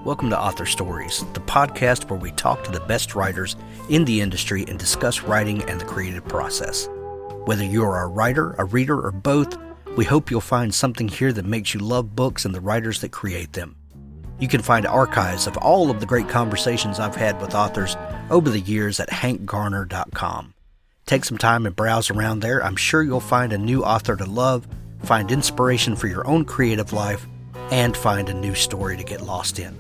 Welcome to Author Stories, the podcast where we talk to the best writers in the industry and discuss writing and the creative process. Whether you're a writer, a reader, or both, we hope you'll find something here that makes you love books and the writers that create them. You can find archives of all of the great conversations I've had with authors over the years at hankgarner.com. Take some time and browse around there. I'm sure you'll find a new author to love, find inspiration for your own creative life, and find a new story to get lost in.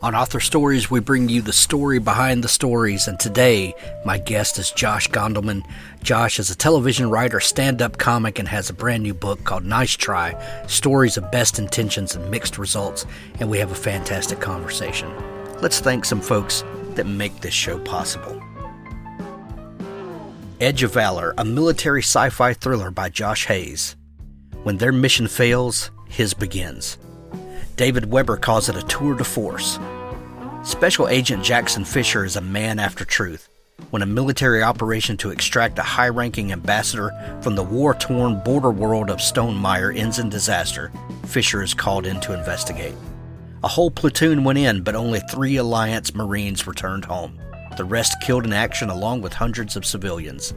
On Author Stories, we bring you the story behind the stories, and today, my guest is Josh Gondelman. Josh is a television writer, stand-up comic, and has a brand new book called Nice Try, Stories of Best Intentions and Mixed Results, and we have a fantastic conversation. Let's thank some folks that make this show possible. Edge of Valor, a military sci-fi thriller by Josh Hayes. When their mission fails, his begins. David Weber calls it a tour de force. Special Agent Jackson Fisher is a man after truth. When a military operation to extract a high-ranking ambassador from the war-torn border world of Stonemaier ends in disaster, Fisher is called in to investigate. A whole platoon went in, but only 3 Alliance Marines returned home. The rest killed in action along with hundreds of civilians.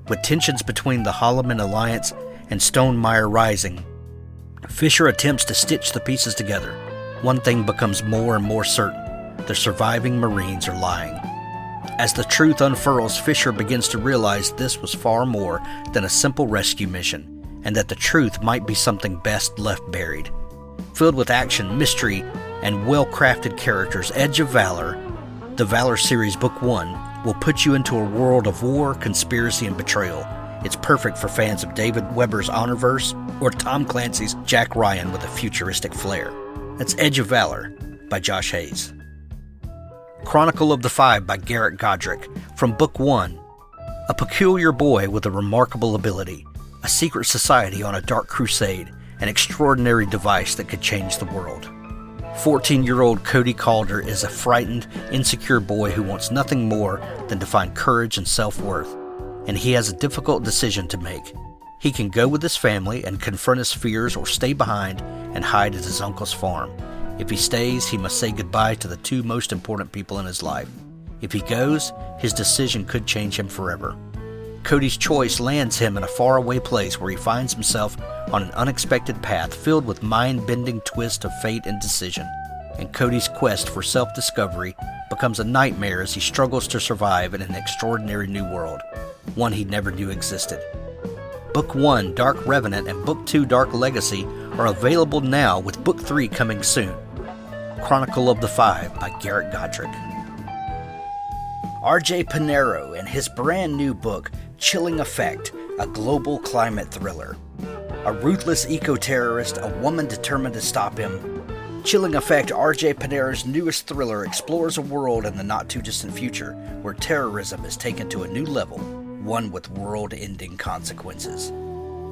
With tensions between the Holloman Alliance and Stonemaier rising, Fisher attempts to stitch the pieces together. One thing becomes more and more certain. The surviving Marines are lying. As the truth unfurls, Fisher begins to realize this was far more than a simple rescue mission, and that the truth might be something best left buried. Filled with action, mystery, and well-crafted characters, Edge of Valor, the Valor series Book 1, will put you into a world of war, conspiracy, and betrayal. It's perfect for fans of David Weber's Honorverse or Tom Clancy's Jack Ryan with a futuristic flair. That's Edge of Valor by Josh Hayes. Chronicle of the Five by Garrett Godric. From Book 1, a peculiar boy with a remarkable ability, a secret society on a dark crusade, an extraordinary device that could change the world. 14-year-old Cody Calder is a frightened, insecure boy who wants nothing more than to find courage and self-worth, and he has a difficult decision to make. He can go with his family and confront his fears, or stay behind and hide at his uncle's farm. If he stays, he must say goodbye to the 2 most important people in his life. If he goes, his decision could change him forever. Cody's choice lands him in a faraway place where he finds himself on an unexpected path filled with mind-bending twists of fate and decision. And Cody's quest for self-discovery becomes a nightmare as he struggles to survive in an extraordinary new world, one he never knew existed. Book 1, Dark Revenant, and Book 2, Dark Legacy are available now, with Book 3 coming soon. Chronicle of the Five by Garrett Godric. R.J. Pinero and his brand new book, Chilling Effect, a global climate thriller. A ruthless eco-terrorist, a woman determined to stop him. Chilling Effect, R.J. Pinero's newest thriller, explores a world in the not-too-distant future where terrorism is taken to a new level, one with world-ending consequences.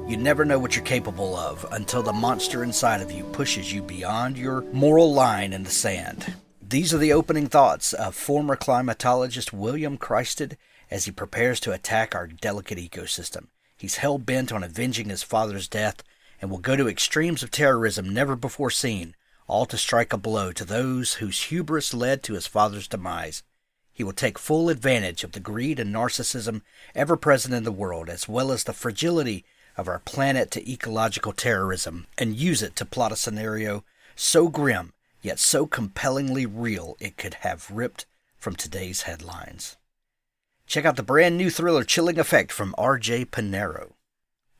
You never know what you're capable of until the monster inside of you pushes you beyond your moral line in the sand. These are the opening thoughts of former climatologist William Christed as he prepares to attack our delicate ecosystem. He's hell-bent on avenging his father's death and will go to extremes of terrorism never before seen, all to strike a blow to those whose hubris led to his father's demise. He will take full advantage of the greed and narcissism ever present in the world, as well as the fragility of our planet to ecological terrorism, and use it to plot a scenario so grim, yet so compellingly real it could have ripped from today's headlines. Check out the brand new thriller Chilling Effect from R.J. Pinero.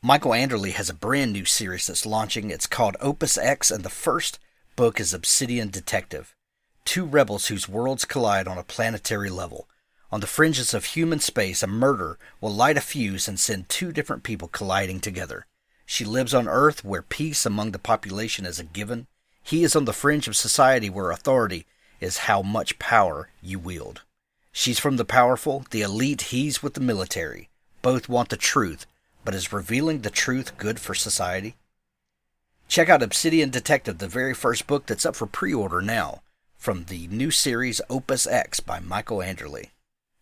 Michael Anderle has a brand new series that's launching. It's called Opus X, and the first book is Obsidian Detective. 2 rebels whose worlds collide on a planetary level. On the fringes of human space, a murder will light a fuse and send 2 different people colliding together. She lives on Earth, where peace among the population is a given. He is on the fringe of society, where authority is how much power you wield. She's from the powerful, the elite, he's with the military. Both want the truth, but is revealing the truth good for society? Check out Obsidian Detective, the very first book that's up for pre-order now, from the new series Opus X by Michael Anderle.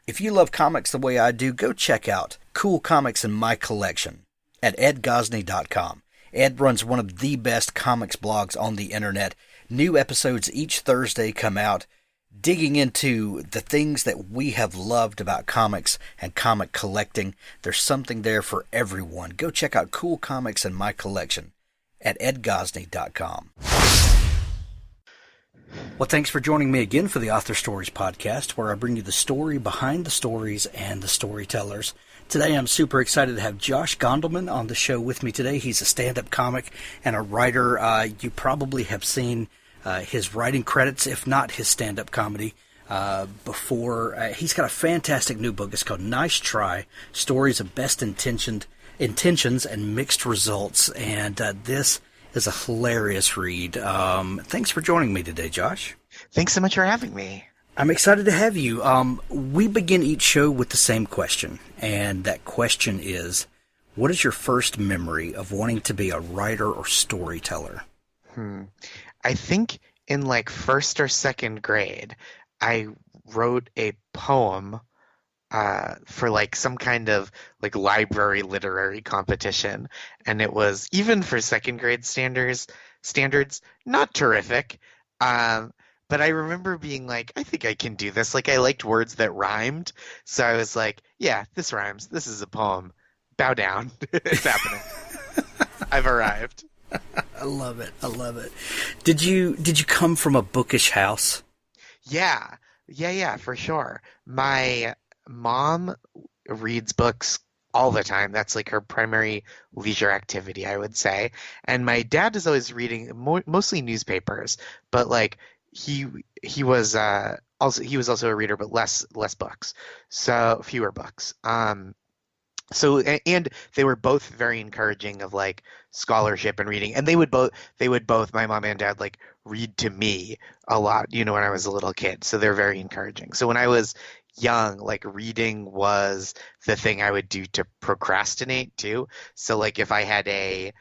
If you love comics the way I do, go check out Cool Comics in My Collection at edgosney.com. Ed runs one of the best comics blogs on the internet. New episodes each Thursday come out, digging into the things that we have loved about comics and comic collecting. There's something there for everyone. Go check out Cool Comics in My Collection at edgosney.com. Well, thanks for joining me again for the Author Stories podcast, where I bring you the story behind the stories and the storytellers. Today, I'm super excited to have Josh Gondelman on the show with me today. He's a stand-up comic and a writer. You probably have seen his writing credits, if not his stand-up comedy, before. He's got a fantastic new book. It's called Nice Try, Stories of Best Intentions and Mixed Results. And this is a hilarious read. Thanks for joining me today, Josh. Thanks so much for having me. I'm excited to have you. We begin each show with the same question, and that question is, what is your first memory of wanting to be a writer or storyteller? I think in like first or second grade, I wrote a poem for like some kind of like library literary competition, and it was, even for second grade standards, not terrific. But I remember being like, I think I can do this. Like, I liked words that rhymed. So I was like, yeah, this rhymes. This is a poem. Bow down. It's happening. I've arrived. I love it. I love it. Did you come from a bookish house? Yeah, for sure. My mom reads books all the time. That's like her primary leisure activity, I would say. And my dad is always reading mostly newspapers, but like he was also a reader, but less books, so fewer books. So, and they were both very encouraging of like scholarship and reading, and they would both, my mom and dad, like read to me a lot, when I was a little kid. So they're very encouraging. So when I was young, like reading was the thing I would do to procrastinate too. So like if I had a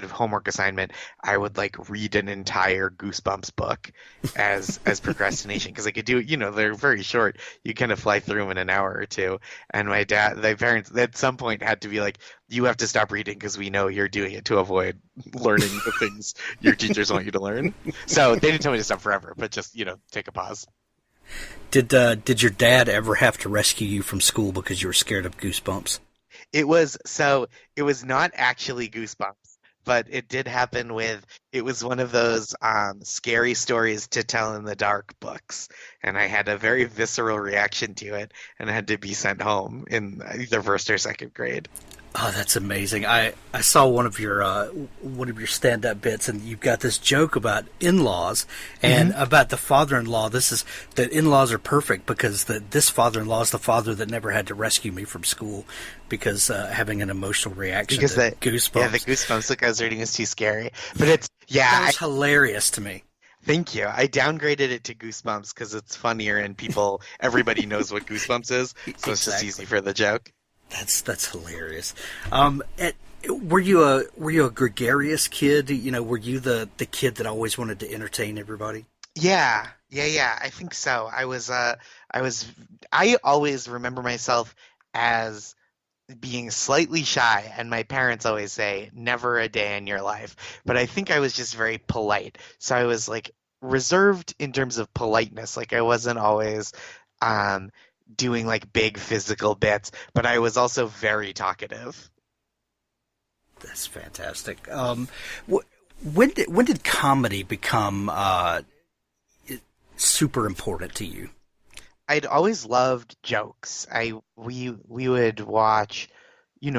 homework assignment, I would like read an entire Goosebumps book as procrastination, because I could do it. They're very short. You kind of fly through them in an hour or two. And my parents at some point had to be like, you have to stop reading because we know you're doing it to avoid learning the things your teachers want you to learn. So they didn't tell me to stop forever, but just, take a pause. Did your dad ever have to rescue you from school because you were scared of Goosebumps? It was not actually Goosebumps, but it did happen it was one of those scary stories to tell in the dark books. And I had a very visceral reaction to it and had to be sent home in either first or second grade. Oh, that's amazing. I saw one of your stand-up bits, and you've got this joke about in-laws and about the father-in-law. The in-laws are perfect because this father-in-law is the father that never had to rescue me from school because having an emotional reaction to Goosebumps. Yeah, the Goosebumps book I was reading is too scary. But that was hilarious to me. Thank you. I downgraded it to Goosebumps because it's funnier and everybody knows what Goosebumps is, so it's just easy for the joke. That's hilarious. Were you a gregarious kid? Were you the kid that always wanted to entertain everybody? Yeah. I think so. I always remember myself as being slightly shy, and my parents always say never a day in your life. But I think I was just very polite. So I was like reserved in terms of politeness. Like I wasn't always doing like big physical bits, but I was also very talkative. That's fantastic. When did comedy become super important to you? I'd always loved jokes. We would watch,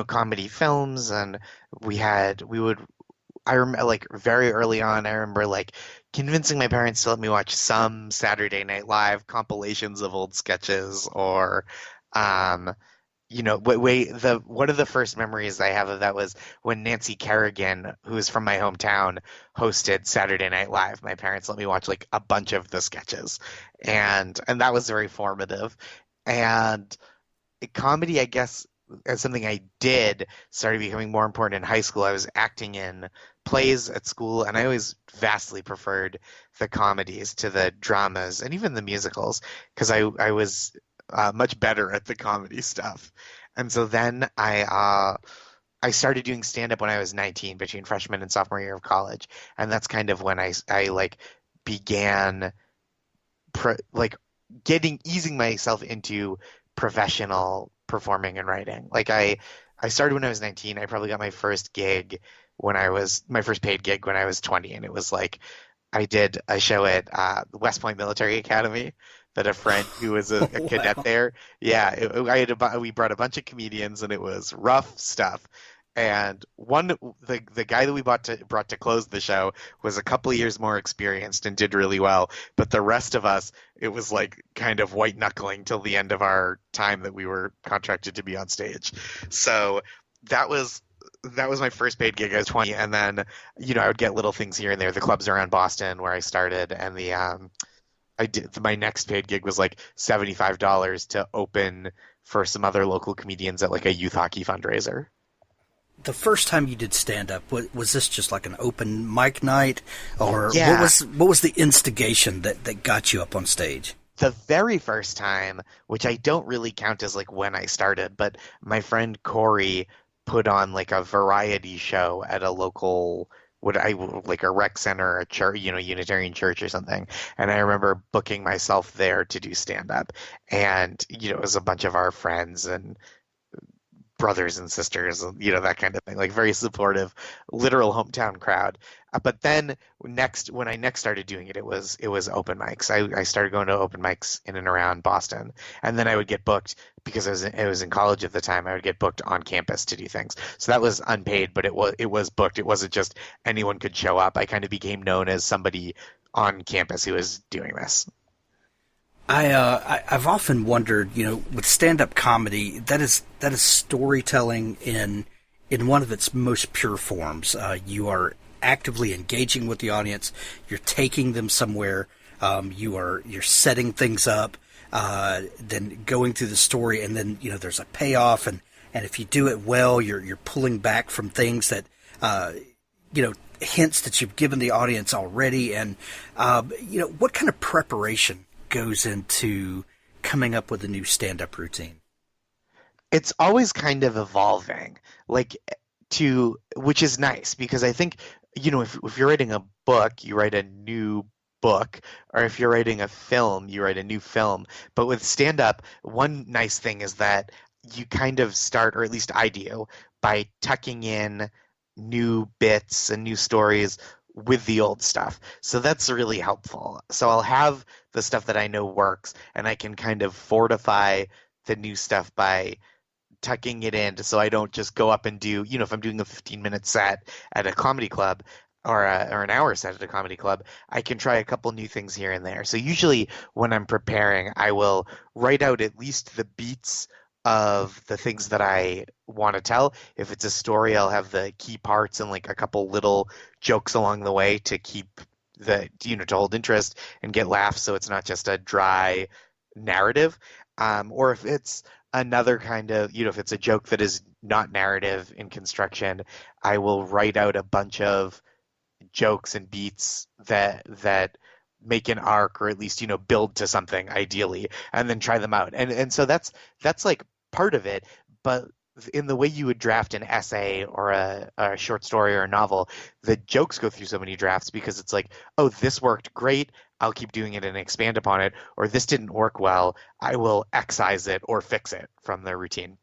comedy films, and I remember like very early on, I remember like convincing my parents to let me watch some Saturday Night Live compilations of old sketches, or one of the first memories I have of that was when Nancy Kerrigan, who is from my hometown, hosted Saturday Night Live. My parents let me watch like a bunch of the sketches, and that was very formative. And comedy, I guess, as something I did, started becoming more important in high school. I was acting in plays at school, and I always vastly preferred the comedies to the dramas and even the musicals, because I was much better at the comedy stuff. And so then I I started doing stand up when I was 19, between freshman and sophomore year of college, and that's kind of when I like began like getting easing myself into professional performing and writing. Like I started when I was 19. I probably got my first gig when I was my first paid gig when I was 20, and it was like I did a show at the West Point Military Academy that a friend who was a cadet Wow. there. Yeah, we brought a bunch of comedians, and it was rough stuff. And the guy that we brought to close the show was a couple of years more experienced and did really well. But the rest of us, it was like kind of white knuckling till the end of our time that we were contracted to be on stage. So that was that was my first paid gig. I was 20, and then I would get little things here and there. The clubs around Boston where I started, and the I did my next paid gig was like $75 to open for some other local comedians at like a youth hockey fundraiser. The first time you did stand up, was this just like an open mic night, or Yeah, what was the instigation that got you up on stage? the very first time, which I don't really count as like when I started, but my friend Corey put on like a variety show at a local what I like a rec center, a church, Unitarian church or something. And I remember booking myself there to do stand up. And it was a bunch of our friends and brothers and sisters, that kind of thing, like very supportive, literal hometown crowd. But then when I next started doing it, it was open mics. I started going to open mics in and around Boston, and then I would get booked because I was in college at the time. I would get booked on campus to do things. So that was unpaid, but it was booked. It wasn't just anyone could show up. I kind of became known as somebody on campus who was doing this. I've often wondered, with stand-up comedy, that is storytelling in one of its most pure forms. You are actively engaging with the audience. You're taking them somewhere. You're setting things up, then going through the story, and then there's a payoff, and if you do it well, you're pulling back from things that hints that you've given the audience already, and what kind of preparation goes into coming up with a new stand-up routine? It's always kind of evolving, like which is nice because I think, if you're writing a book, you write a new book, or if you're writing a film, you write a new film. But with stand-up, one nice thing is that you kind of start, or at least I do, by tucking in new bits and new stories with the old stuff. So that's really helpful. So I'll have the stuff that I know works, and I can kind of fortify the new stuff by tucking it in so I don't just go up and do, if I'm doing a 15-minute set at a comedy club or an hour set at a comedy club, I can try a couple new things here and there. So usually when I'm preparing, I will write out at least the beats of the things that I want to tell. If it's a story, I'll have the key parts and like a couple little jokes along the way to keep to hold interest and get laughs so it's not just a dry narrative. Or if it's another kind of, if it's a joke that is not narrative in construction, I will write out a bunch of jokes and beats that make an arc, or at least build to something ideally, and then try them out. And so that's like part of it. But in the way you would draft an essay or a short story or a novel, the jokes go through so many drafts because it's like, oh, this worked great, I'll keep doing it and expand upon it, or this didn't work well, I will excise it or fix it from the routine.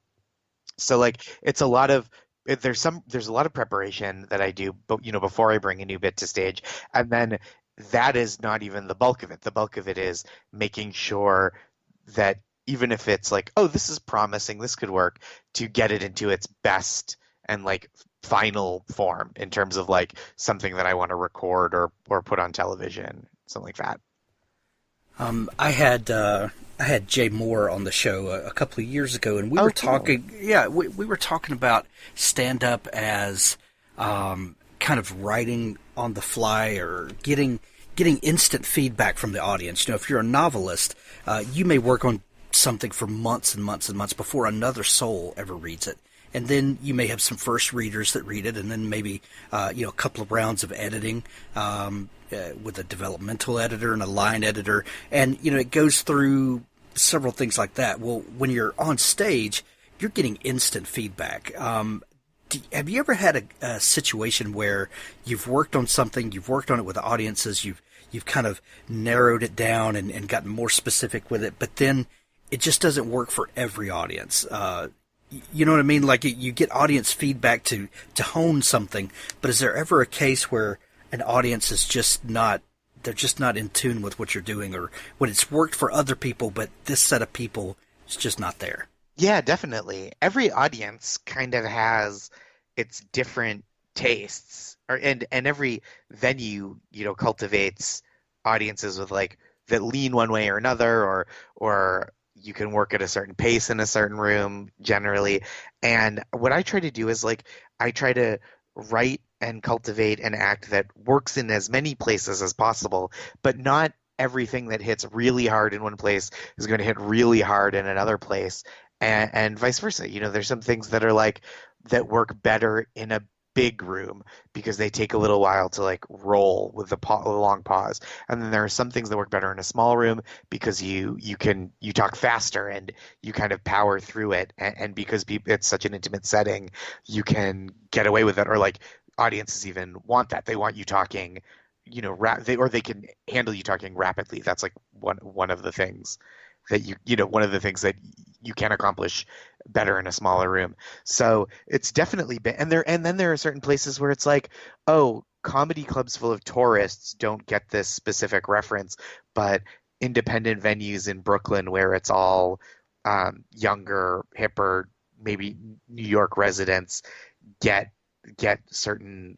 So like it's a lot of there's a lot of preparation that I do, but before I bring a new bit to stage, and then that is not even the bulk of it. The bulk of it is making sure that even if it's like, oh, this is promising, this could work, to get it into its best and like final form in terms of like something that I want to record or put on television, something like that. I had Jay Moore on the show a couple of years ago, and we Oh, were cool. talking. Yeah, we were talking about stand up as kind of writing on the fly, or getting instant feedback from the audience. If you're a novelist, you may work on something for months and months and months before another soul ever reads it. And then you may have some first readers that read it, and then maybe a couple of rounds of editing with a developmental editor and a line editor, and it goes through several things like that. Well, when you're on stage, you're getting instant feedback. Have you ever had a situation where you've worked on something, you've worked on it with audiences, you've kind of narrowed it down and gotten more specific with it, but then it just doesn't work for every audience? You know what I mean? Like you get audience feedback to hone something, but is there ever a case where an audience is they're just not in tune with what you're doing, or when it's worked for other people, but this set of people is just not there? Yeah, definitely. Every audience kind of has its different tastes, and every venue, cultivates audiences with like that lean one way or another, or you can work at a certain pace in a certain room generally. And what I try to do is like I try to write and cultivate an act that works in as many places as possible, but not everything that hits really hard in one place is going to hit really hard in another place, and vice versa. There's some things that are like that work better in a big room because they take a little while to like roll with the long pause, and then there are some things that work better in a small room because you talk faster and you kind of power through it, and because it's such an intimate setting, you can get away with it, or like audiences even want that. They want you talking, they can handle you talking rapidly. That's like one of the things that one of the things that you can accomplish better in a smaller room. So it's definitely been, and then there are certain places where it's like, oh, comedy clubs full of tourists don't get this specific reference, but independent venues in Brooklyn where it's all younger, hipper, maybe New York residents get certain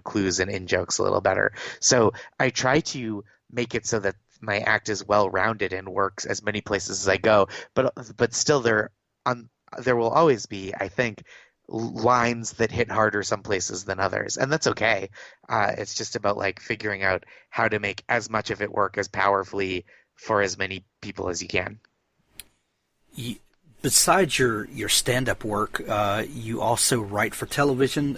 clues and in jokes a little better. So I try to make it so that my act is well rounded and works as many places as I go, but still there will always be, I think, lines that hit harder some places than others, and that's okay. It's just about like figuring out how to make as much of it work as powerfully for as many people as you can. Besides your stand-up work, you also write for television.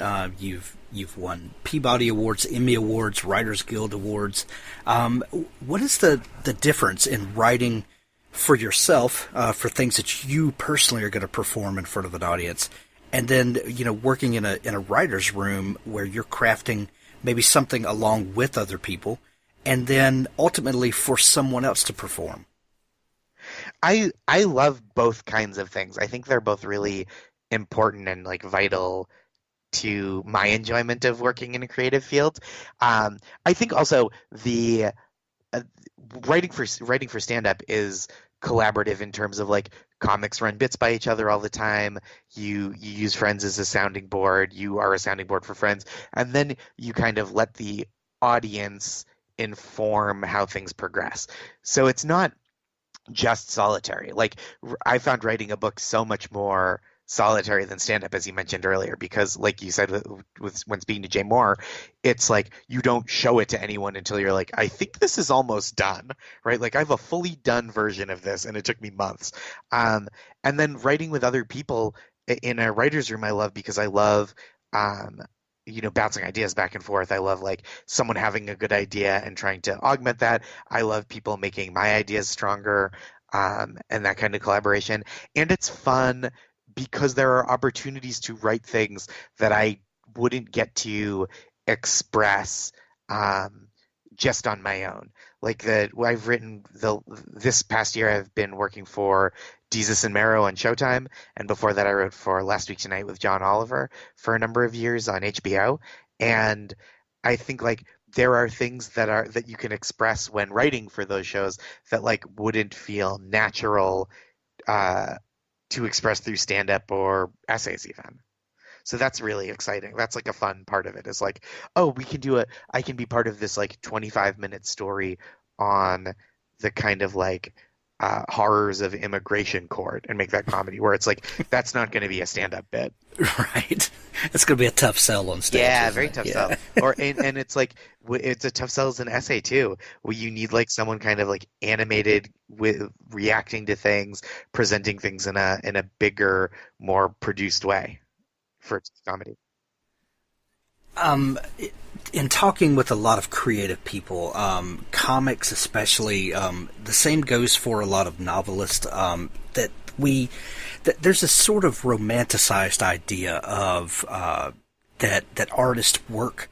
You've won Peabody Awards, Emmy Awards, Writers Guild Awards. What is the difference in writing for yourself, for things that you personally are going to perform in front of an audience, and then working in a writer's room where you're crafting maybe something along with other people, and then ultimately for someone else to perform? I love both kinds of things. I think they're both really important and like vital to my enjoyment of working in a creative field. I think also the writing for stand-up is collaborative in terms of like comics run bits by each other all the time. You use friends as a sounding board. You are a sounding board for friends, and then you kind of let the audience inform how things progress. So it's not just solitary. Like I found writing a book so much more solitary than stand-up, as you mentioned earlier, because like you said when speaking to Jay Moore, it's like you don't show it to anyone until you're like, I think this is almost done, right? Like I have a fully done version of this and it took me months. And then writing with other people in a writer's room I love because I love bouncing ideas back and forth. I love like someone having a good idea and trying to augment that. I love people making my ideas stronger, and that kind of collaboration. And it's fun because there are opportunities to write things that I wouldn't get to express just on my own. Like I've written this past year I've been working for Jesus and Marrow on Showtime, and before that I wrote for Last Week Tonight with John Oliver for a number of years on HBO. And I think like there are things that you can express when writing for those shows that like wouldn't feel natural to express through stand-up or essays even. So that's really exciting. That's like a fun part of it, is like, oh, I can be part of this like 25-minute story on the kind of like horrors of immigration court and make that comedy, where it's like, that's not going to be a stand-up bit. Right. It's going to be a tough sell on stage. Yeah, very tough sell. And it's like, it's a tough sell as an essay too, where you need like someone kind of like animated with reacting to things, presenting things in a bigger, more produced way for comedy. In talking with a lot of creative people, comics especially, the same goes for a lot of novelists, that there's a sort of romanticized idea of that artists work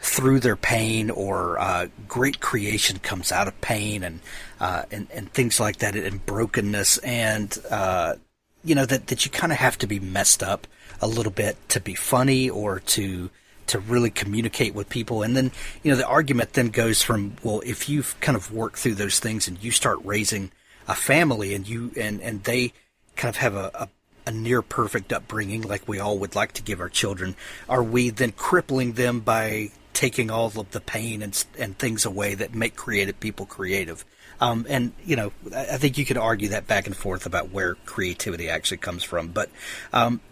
through their pain, or great creation comes out of pain, and things like that, and brokenness, and that you kind of have to be messed up a little bit to be funny, or to really communicate with people. And then the argument then goes from, well, if you've kind of worked through those things and you start raising a family, and and they kind of have a near perfect upbringing like we all would like to give our children, are we then crippling them by taking all of the pain and things away that make creative people creative? I think you could argue that back and forth about where creativity actually comes from, but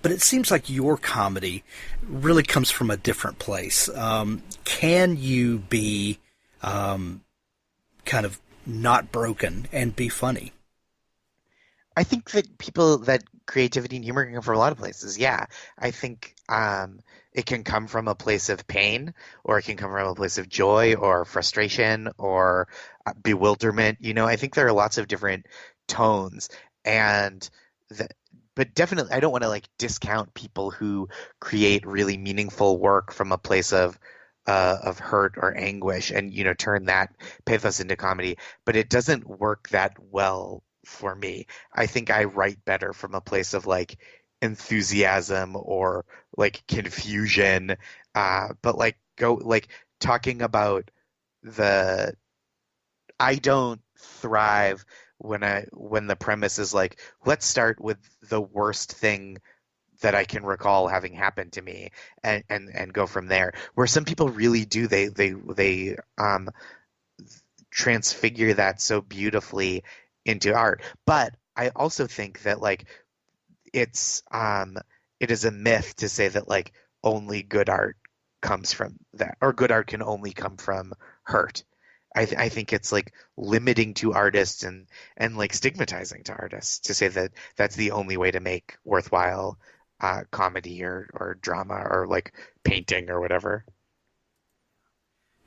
it seems like your comedy really comes from a different place. Can you be kind of not broken and be funny? I think that creativity and humor can come from a lot of places. Yeah, I think it can come from a place of pain, or it can come from a place of joy or frustration or bewilderment. I think there are lots of different tones, but definitely I don't want to like discount people who create really meaningful work from a place of hurt or anguish, and turn that pathos into comedy. But it doesn't work that well for me. I think I write better from a place of like enthusiasm or like confusion, but talking about I don't thrive when the premise is like, let's start with the worst thing that I can recall having happened to me, and go from there. Where some people really do, they transfigure that so beautifully into art. But I also think that like it is a myth to say that like only good art comes from that, or good art can only come from hurt. I think it's like limiting to artists and like stigmatizing to artists to say that that's the only way to make worthwhile comedy or drama or like painting or whatever.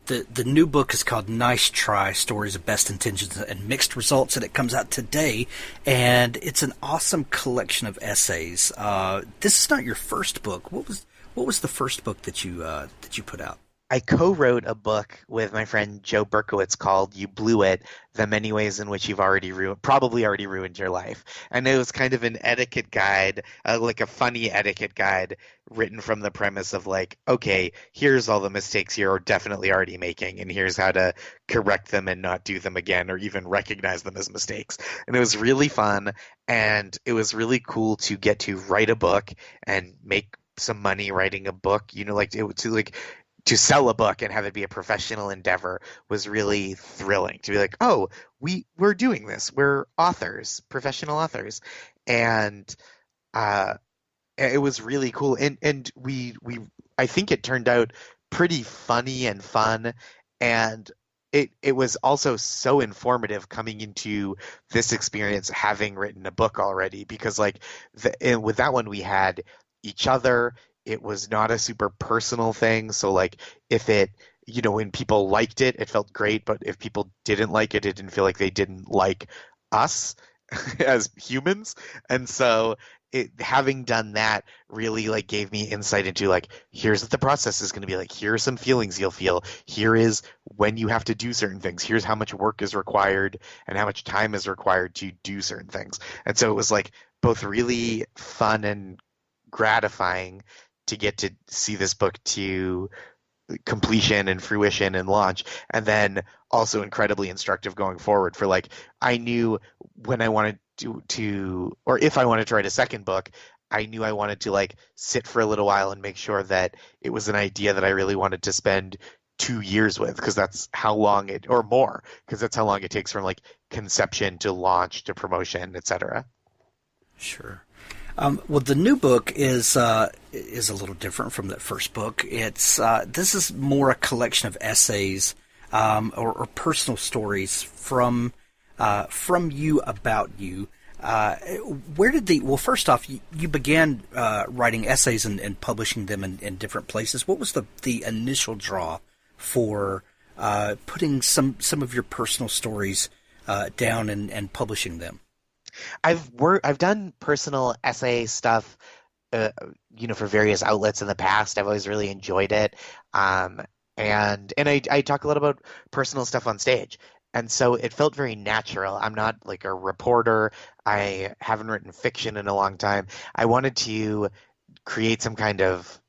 The new book is called Nice Try, Stories of Best Intentions and Mixed Results, and it comes out today, and it's an awesome collection of essays. This is not your first book. What was the first book that you put out? I co-wrote a book with my friend Joe Berkowitz called You Blew It, The Many Ways in Which You've Probably Already Ruined Your Life. And it was kind of an etiquette guide, like a funny etiquette guide written from the premise of like, okay, here's all the mistakes you're definitely already making, and here's how to correct them and not do them again, or even recognize them as mistakes. And it was really fun, and it was really cool to get to write a book and make some money writing a book, to sell a book and have it be a professional endeavor was really thrilling. To be like, oh, we're doing this. We're authors, professional authors. And it was really cool. And we I think it turned out pretty funny and fun. And it was also so informative coming into this experience, having written a book already, because like with that one we had each other. It was not a super personal thing. So like if when people liked it, it felt great. But if people didn't like it, it didn't feel like they didn't like us as humans. And so having done that really like gave me insight into like, here's what the process is going to be like. Here are some feelings you'll feel. Here is when you have to do certain things. Here's how much work is required and how much time is required to do certain things. And so it was like both really fun and gratifying to get to see this book to completion and fruition and launch, and then also incredibly instructive going forward. For like, I knew when I wanted to or if I wanted to write a second book, I knew I wanted to like sit for a little while and make sure that it was an idea that I really wanted to spend 2 years with, because that's how long or more, because that's how long it takes from like conception to launch to promotion, etc. Sure. Well, the new book is a little different from that first book. This is more a collection of essays or personal stories from you about you. First off, you began writing essays and publishing them in different places. What was the initial draw for putting some of your personal stories down and publishing them? I've done personal essay stuff, uh, for various outlets in the past. I've always really enjoyed it. Um, and I talk a lot about personal stuff on stage. And so it felt very natural. I'm not like a reporter. I haven't written fiction in a long time. I wanted to create some kind of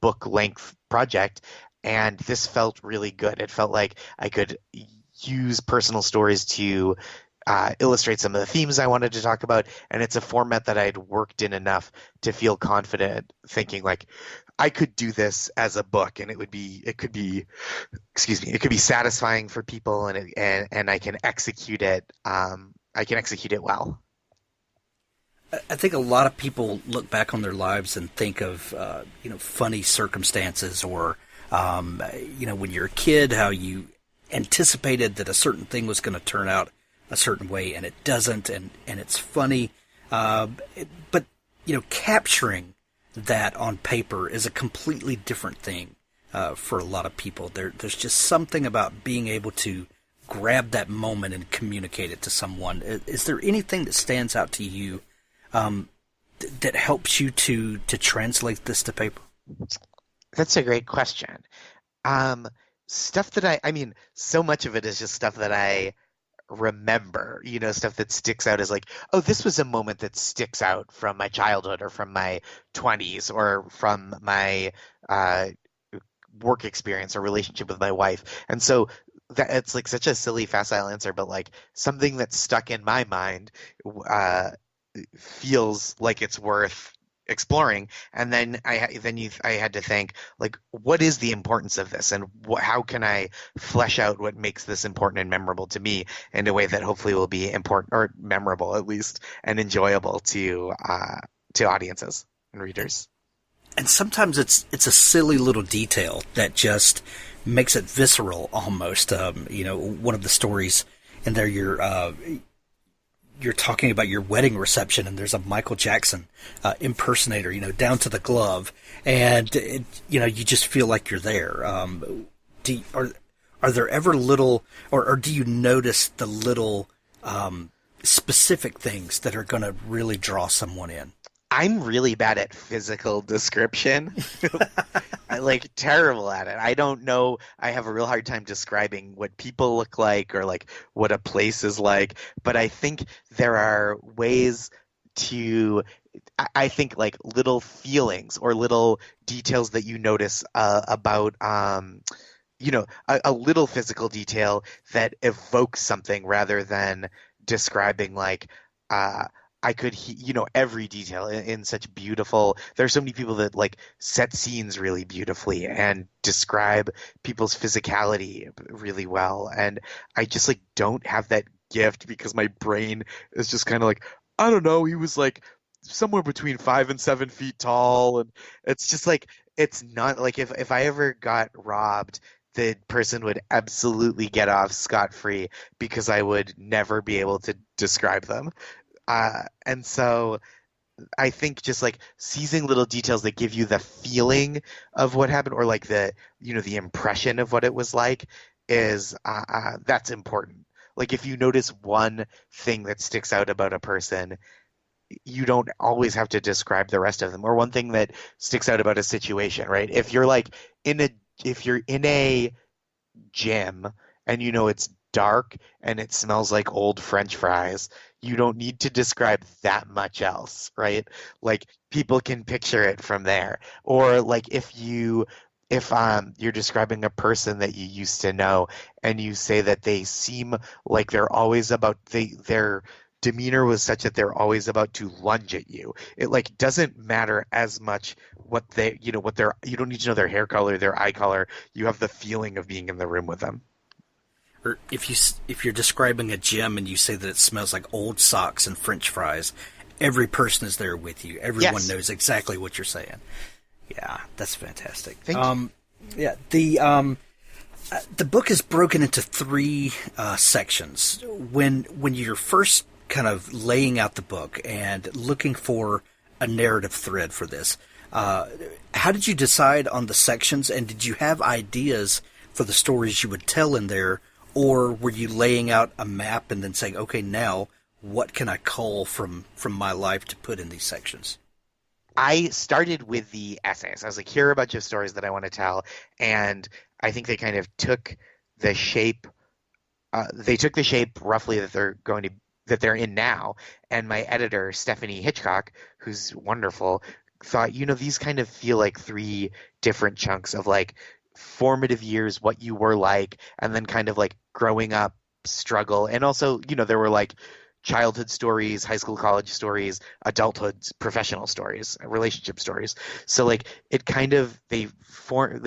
book length project, and this felt really good. It felt like I could use personal stories to illustrate some of the themes I wanted to talk about, and it's a format that I'd worked in enough to feel confident thinking like I could do this as a book, and it could be satisfying for people, and I can execute it. I can execute it well. I think a lot of people look back on their lives and think of funny circumstances, or when you're a kid, how you anticipated that a certain thing was going to turn out a certain way and it doesn't, and it's funny. But capturing that on paper is a completely different thing for a lot of people. There's just something about being able to grab that moment and communicate it to someone. Is there anything that stands out to you that helps you to translate this to paper? That's a great question. Stuff that I mean, so much of it is just stuff that I remember, stuff that sticks out as like, oh, this was a moment that sticks out from my childhood or from my 20s or from my work experience or relationship with my wife. And so that it's like such a silly, facile answer, but like something that's stuck in my mind feels like it's worth exploring. And then I had to think like, what is the importance of this, and how can I flesh out what makes this important and memorable to me in a way that hopefully will be important, or memorable at least, and enjoyable to audiences and readers. And sometimes it's a silly little detail that just makes it visceral almost. One of the stories in there, you're talking about your wedding reception, and there's a Michael Jackson impersonator, down to the glove, and you just feel like you're there. Are there ever little, or do you notice the little specific things that are going to really draw someone in? I'm really bad at physical description. I like terrible at it. I don't know. I have a real hard time describing what people look like or like what a place is like. But I think there are ways to, I think like little feelings or little details that you notice about, a little physical detail that evokes something rather than describing like, I could, every detail in such beautiful. There are so many people that like set scenes really beautifully and describe people's physicality really well, and I just like don't have that gift because my brain is just kind of like, I don't know. He was like somewhere between 5 and 7 feet tall, and it's just like it's not like if I ever got robbed, the person would absolutely get off scot-free because I would never be able to describe them. And so I think just like seizing little details that give you the feeling of what happened, or like the impression of what it was like, is that's important. Like if you notice one thing that sticks out about a person, you don't always have to describe the rest of them, or one thing that sticks out about a situation, right? If you're in a gym and it's dark and it smells like old French fries, you don't need to describe that much else, right? Like people can picture it from there. Or like if you're describing a person that you used to know and you say that they seem like their demeanor was such that they're always about to lunge at you. It like doesn't matter as much what you don't need to know their hair color, their eye color. You have the feeling of being in the room with them. Or if you're describing a gym and you say that it smells like old socks and French fries, every person is there with you. Everyone knows exactly what you're saying. Yeah, that's fantastic. Thank you. Yeah, the book is broken into three sections. When you're first kind of laying out the book and looking for a narrative thread for this, how did you decide on the sections, and did you have ideas for the stories you would tell in there? Or were you laying out a map and then saying, okay, now what can I cull from my life to put in these sections? I started with the essays. I was like, here are a bunch of stories that I want to tell, and I think they kind of took the shape. They took the shape roughly that they're in now. And my editor, Stephanie Hitchcock, who's wonderful, thought, these kind of feel like three different chunks of like formative years, what you were like, and then kind of like growing up, struggle, and also, there were like childhood stories, high school, college stories, adulthood, professional stories, relationship stories. So like it kind of they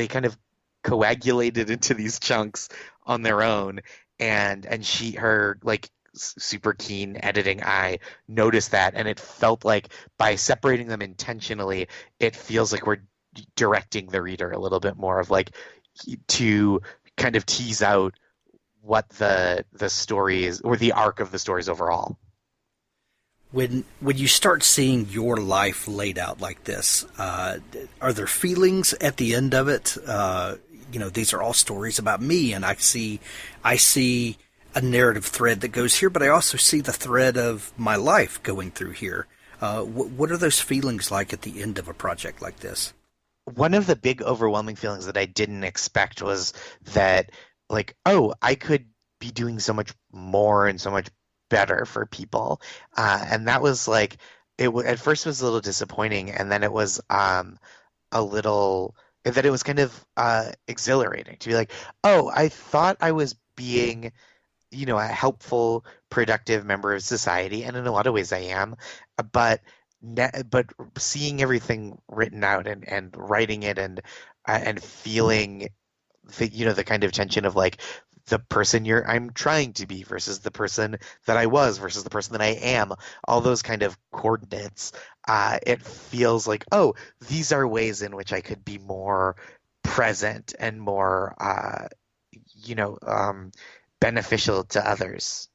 kind of coagulated into these chunks on their own, and her like super keen editing eye noticed that, and it felt like by separating them intentionally, it feels like we're directing the reader a little bit more of like to kind of tease out what the story is, or the arc of the stories overall. When you start seeing your life laid out like this, are there feelings at the end of it? These are all stories about me, and I see a narrative thread that goes here, but I also see the thread of my life going through here. What are those feelings like at the end of a project like this? One of the big overwhelming feelings that I didn't expect was that, like, oh, I could be doing so much more and so much better for people. And that was like, at first was a little disappointing, and then it was that it was kind of exhilarating to be like, oh, I thought I was being a helpful, productive member of society, and in a lot of ways I am, but seeing everything written out and writing it and feeling the kind of tension of like the person I'm trying to be versus the person that I was versus the person that I am, all those kind of coordinates, it feels like, oh, these are ways in which I could be more present and more beneficial to others.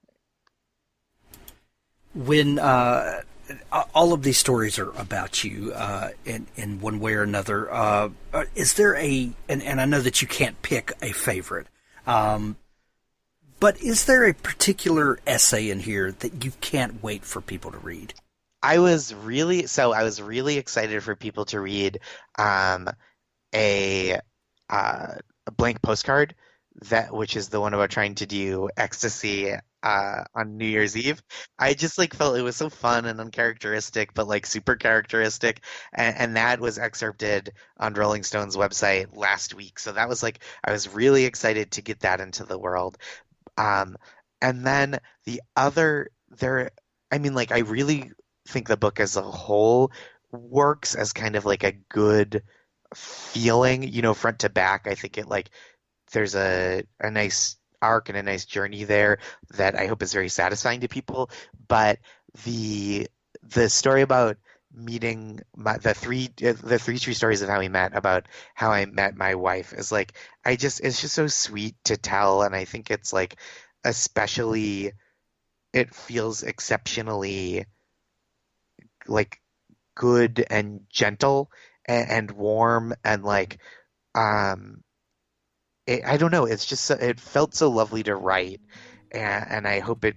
When all of these stories are about you in one way or another, is there and I know that you can't pick a favorite, but is there a particular essay in here that you can't wait for people to read? I was really excited for people to read a blank postcard, which is the one about trying to do ecstasy on New Year's Eve. I just like felt it was so fun and uncharacteristic, but like super characteristic, and that was excerpted on Rolling Stone's website last week. So that was like, I was really excited to get that into the world. And then the other I really think the book as a whole works as kind of like a good feeling, front to back. I think it like there's a nice arc and a nice journey there that I hope is very satisfying to people. But the story about meeting the three true stories of how we met, about how I met my wife, is like, it's just so sweet to tell, and I think it's like it feels exceptionally like good and gentle and warm, and like I don't know, it's just it felt so lovely to write, and I hope it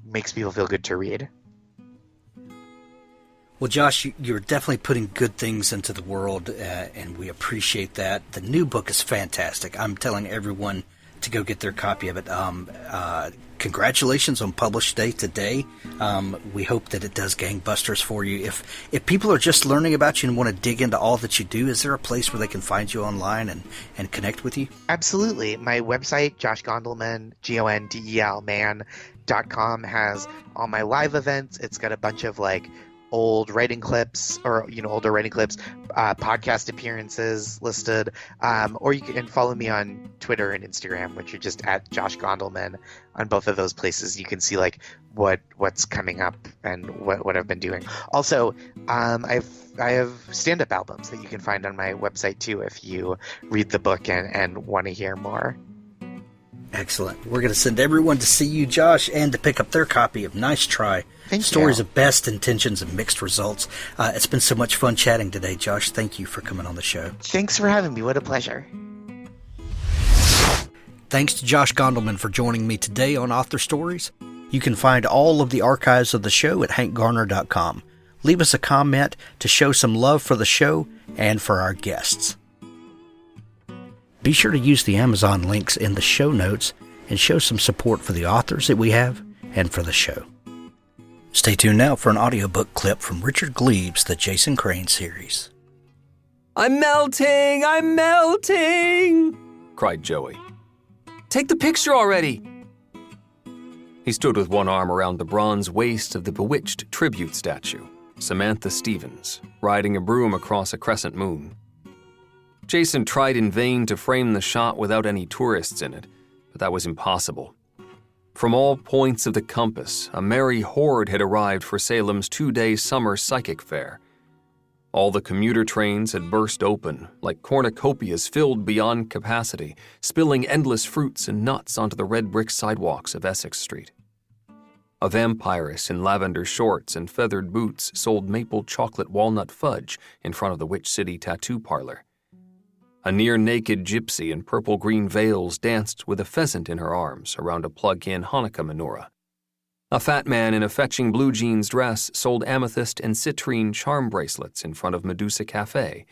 makes people feel good to read. Well, Josh, you're definitely putting good things into the world, and we appreciate that. The new book is fantastic. I'm telling everyone to go get their copy of it. Congratulations on publish day today. We hope that it does gangbusters for you. If people are just learning about you and want to dig into all that you do, is there a place where they can find you online and connect with you? Absolutely. My website, Josh Gondelman, GONDELman.com, has all my live events. It's got a bunch of like older writing clips, podcast appearances listed, or you can follow me on Twitter and Instagram, which are just at Josh Gondelman. On both of those places, you can see like what's coming up and what I've been doing. Also, I have stand-up albums that you can find on my website too, if you read the book and want to hear more. Excellent. We're going to send everyone to see you, Josh, and to pick up their copy of Nice Try. Thank Stories you. of Best Intentions and Mixed Results. It's been so much fun chatting today, Josh. Thank you for coming on the show. Thanks for having me. What a pleasure. Thanks to Josh Gondelman for joining me today on Author Stories. You can find all of the archives of the show at hankgarner.com. Leave us a comment to show some love for the show and for our guests. Be sure to use the Amazon links in the show notes and show some support for the authors that we have and for the show. Stay tuned now for an audiobook clip from Richard Gleaves' The Jason Crane series. "I'm melting! I'm melting!" cried Joey. "Take the picture already!" He stood with one arm around the bronze waist of the bewitched tribute statue, Samantha Stevens, riding a broom across a crescent moon. Jason tried in vain to frame the shot without any tourists in it, but that was impossible. From all points of the compass, a merry horde had arrived for Salem's 2-day summer psychic fair. All the commuter trains had burst open, like cornucopias filled beyond capacity, spilling endless fruits and nuts onto the red brick sidewalks of Essex Street. A vampiress in lavender shorts and feathered boots sold maple chocolate walnut fudge in front of the Witch City tattoo parlor. A near-naked gypsy in purple-green veils danced with a pheasant in her arms around a plug-in Hanukkah menorah. A fat man in a fetching blue jeans dress sold amethyst and citrine charm bracelets in front of Medusa Cafe,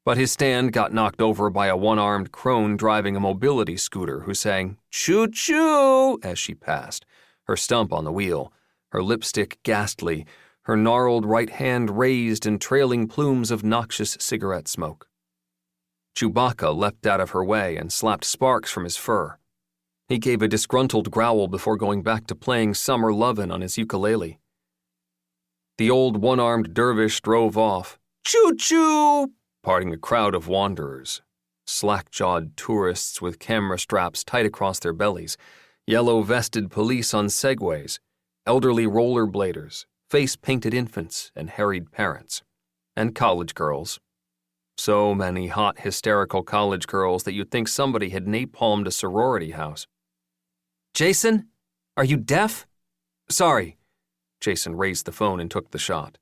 but his stand got knocked over by a one-armed crone driving a mobility scooter who sang "Choo-choo" as she passed, her stump on the wheel, her lipstick ghastly, her gnarled right hand raised and trailing plumes of noxious cigarette smoke. Chewbacca leapt out of her way and slapped sparks from his fur. He gave a disgruntled growl before going back to playing Summer Lovin' on his ukulele. The old one-armed dervish drove off, "Choo-choo," parting a crowd of wanderers, slack-jawed tourists with camera straps tight across their bellies, yellow-vested police on segways, elderly rollerbladers, face-painted infants and harried parents, and college girls. So many hot, hysterical college girls that you'd think somebody had napalmed a sorority house. "Jason, are you deaf?" "Sorry." Jason raised the phone and took the shot.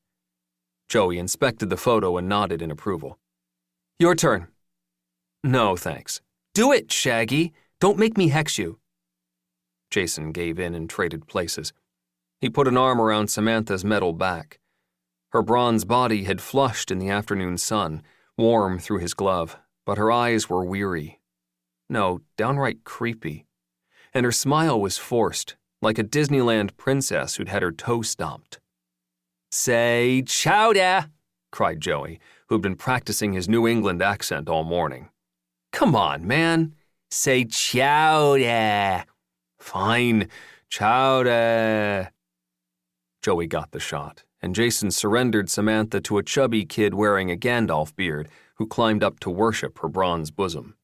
Joey inspected the photo and nodded in approval. "Your turn." "No, thanks." "Do it, Shaggy. Don't make me hex you." Jason gave in and traded places. He put an arm around Samantha's metal back. Her bronze body had flushed in the afternoon sun, warm through his glove, but her eyes were weary. No, downright creepy. And her smile was forced, like a Disneyland princess who'd had her toe stomped. "Say chowder," cried Joey, who'd been practicing his New England accent all morning. "Come on, man. Say chowder." "Fine, chowder." Joey got the shot, and Jason surrendered Samantha to a chubby kid wearing a Gandalf beard who climbed up to worship her bronze bosom.